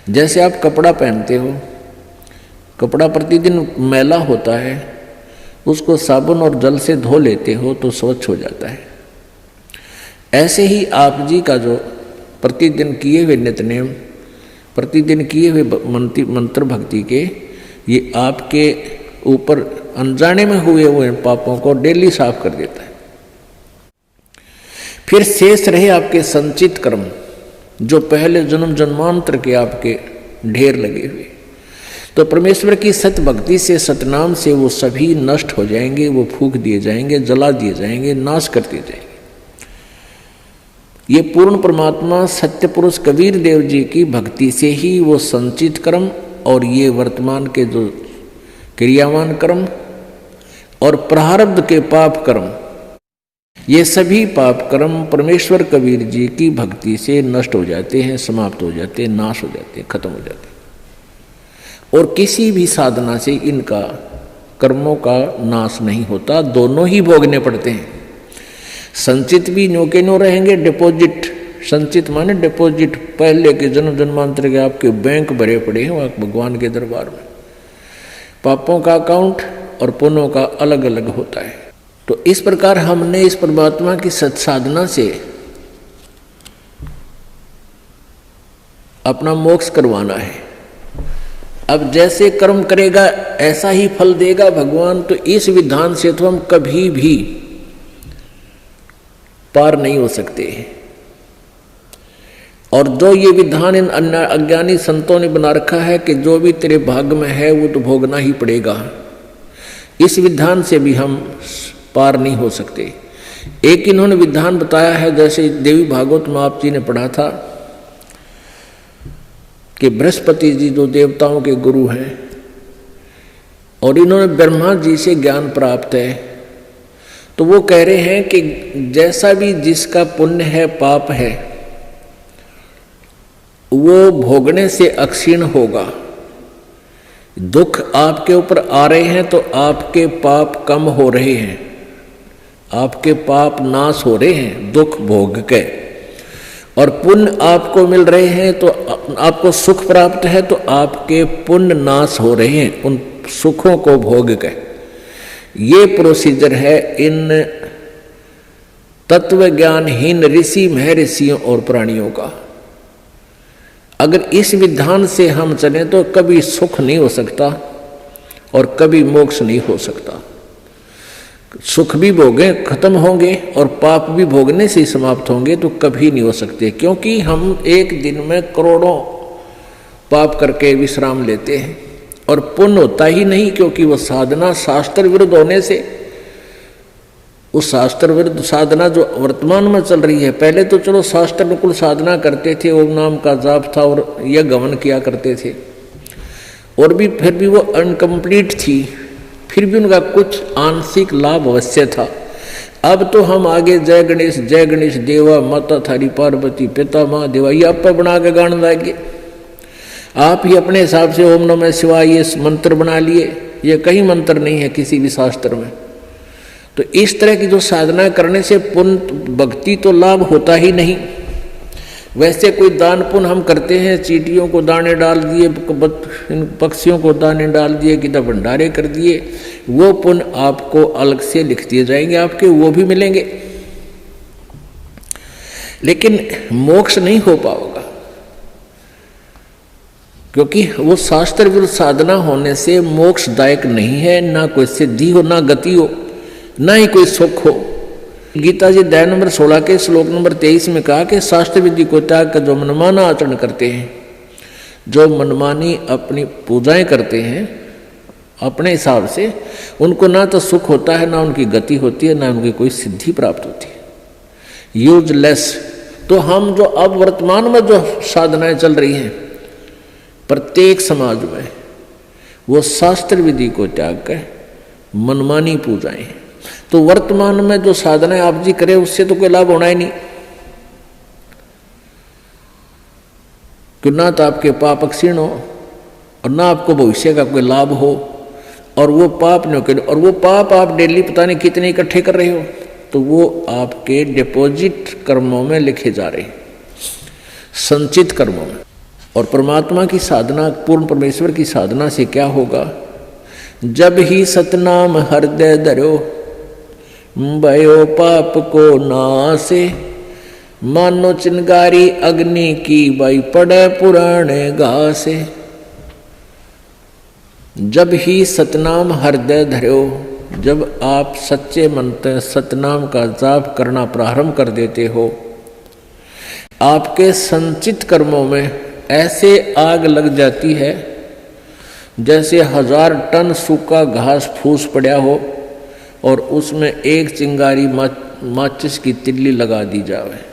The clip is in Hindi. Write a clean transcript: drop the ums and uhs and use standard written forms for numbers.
जैसे आप कपड़ा पहनते हो, कपड़ा प्रतिदिन मैला होता है, उसको साबुन और जल से धो लेते हो तो स्वच्छ हो जाता है। ऐसे ही आप जी का जो प्रतिदिन किए हुए नित्यनेम, प्रतिदिन किए हुए मंत्र भक्ति के, ये आपके ऊपर अनजाने में हुए हुए पापों को डेली साफ कर देता है। फिर शेष रहे आपके संचित कर्म, जो पहले जन्म जन्मांतर के आपके ढेर लगे हुए, तो परमेश्वर की सत्य भक्ति से, सतनाम से वो सभी नष्ट हो जाएंगे, वो फूंक दिए जाएंगे, जला दिए जाएंगे, नाश कर दिए जाएंगे। ये पूर्ण परमात्मा सत्य पुरुष कबीर देव जी की भक्ति से ही वो संचित कर्म और ये वर्तमान के जो क्रियावान कर्म और प्रारब्ध के पाप कर्म, ये सभी पाप कर्म परमेश्वर कबीर जी की भक्ति से नष्ट हो जाते हैं, समाप्त हो जाते हैं, नाश हो जाते हैं, खत्म हो जाते हैं। और किसी भी साधना से इनका कर्मों का नाश नहीं होता, दोनों ही भोगने पड़ते हैं। संचित भी न्यो के न्यो रहेंगे, डिपॉजिट, संचित माने डिपॉजिट, पहले के जन्म जन्मांतर के आपके बैंक भरे पड़े हैं वहाँ भगवान के दरबार में। पापों का अकाउंट और पुण्यों का अलग अलग होता है। तो इस प्रकार हमने इस परमात्मा की सत्साधना से अपना मोक्ष करवाना है। अब जैसे कर्म करेगा ऐसा ही फल देगा भगवान, तो इस विधान से तो हम कभी भी पार नहीं हो सकते। और जो ये विधान इन अज्ञानी संतों ने बना रखा है कि जो भी तेरे भाग्य में है वो तो भोगना ही पड़ेगा, इस विधान से भी हम पार नहीं हो सकते। एक इन्होंने विधान बताया है, जैसे देवी भागवत में आप जी ने पढ़ा था कि बृहस्पति जी जो देवताओं के गुरु हैं और इन्होंने ब्रह्मा जी से ज्ञान प्राप्त है, तो वो कह रहे हैं कि जैसा भी जिसका पुण्य है पाप है वो भोगने से अक्षीण होगा। दुख आपके ऊपर आ रहे हैं तो आपके पाप कम हो रहे हैं, आपके पाप नाश हो रहे हैं दुख भोग के, और पुण्य आपको मिल रहे हैं तो आपको सुख प्राप्त है तो आपके पुण्य नाश हो रहे हैं उन सुखों को भोग के। ये प्रोसीजर है इन तत्व ज्ञानहीन ऋषि महर्षियों और प्राणियों का। अगर इस विधान से हम चलें तो कभी सुख नहीं हो सकता और कभी मोक्ष नहीं हो सकता। सुख भी भोगे खत्म होंगे और पाप भी भोगने से समाप्त होंगे तो कभी नहीं हो सकते, क्योंकि हम एक दिन में करोड़ों पाप करके विश्राम लेते हैं और पुण्य होता ही नहीं, क्योंकि वो साधना शास्त्र विरुद्ध होने से, उस शास्त्र विरुद्ध साधना जो वर्तमान में चल रही है, पहले तो चलो शास्त्र अनुकूल साधना करते थे, ओम नाम का जाप था और यज्ञ हवन किया करते थे, और भी फिर भी वो अनकम्प्लीट थी, फिर भी उनका कुछ आंशिक लाभ अवश्य था। अब तो हम आगे जय गणेश देवा माता थारी पार्वती पिता माँ देवा ये आप बना के गाने लगे। आप ही अपने हिसाब से ओम नमः शिवाय ये मंत्र बना लिए, ये कहीं मंत्र नहीं है किसी भी शास्त्र में। तो इस तरह की जो साधना करने से पुण्य भक्ति तो लाभ होता ही नहीं। वैसे कोई दान पुण्य हम करते हैं, चींटियों को दाने डाल दिए, पक्षियों को दाने डाल दिए, किधर भंडारे कर दिए, वो पुण्य आपको अलग से लिख दिए जाएंगे, आपके वो भी मिलेंगे, लेकिन मोक्ष नहीं हो पाएगा, क्योंकि वो शास्त्र विरुद्ध साधना होने से मोक्षदायक नहीं है। ना कोई सिद्धि हो, ना गति हो, ना ही कोई सुख हो। गीता जी अध्याय नंबर 16 के श्लोक नंबर 23 में कहा कि शास्त्र विधि को त्याग कर जो मनमाना आचरण करते हैं, जो मनमानी अपनी पूजाएं करते हैं अपने हिसाब से, उनको ना तो सुख होता है, ना उनकी गति होती है, ना उनकी कोई सिद्धि प्राप्त होती है, यूजलेस। तो हम जो अब वर्तमान में जो साधनाएं चल रही हैं प्रत्येक समाज में, वो शास्त्र विधि को त्याग कर मनमानी पूजाएं हैं। तो वर्तमान में जो साधनाएं आप जी करें उससे तो कोई लाभ होना ही नहीं, कि ना तो आपके पाप क्षीण हो और ना आपको भविष्य का कोई लाभ हो, और वो पाप नहीं करे, और वो पाप आप डेली पता नहीं कितने इकट्ठे कर रहे हो, तो वो आपके डिपॉजिट कर्मों में लिखे जा रहे हैं, संचित कर्मों में। और परमात्मा की साधना, पूर्ण परमेश्वर की साधना से क्या होगा? जब ही सतनाम हृदय धरो, भयो पाप को नासे, मानो चिंगारी अग्नि की भाई पड़े पुराने घासे। जब ही सतनाम हृदय धरो, जब आप सच्चे मन से सतनाम का जाप करना प्रारंभ कर देते हो, आपके संचित कर्मों में ऐसे आग लग जाती है जैसे 1000 टन सूखा घास फूस पड़ा हो और उसमें एक चिंगारी माचिस की तिल्ली लगा दी जावे।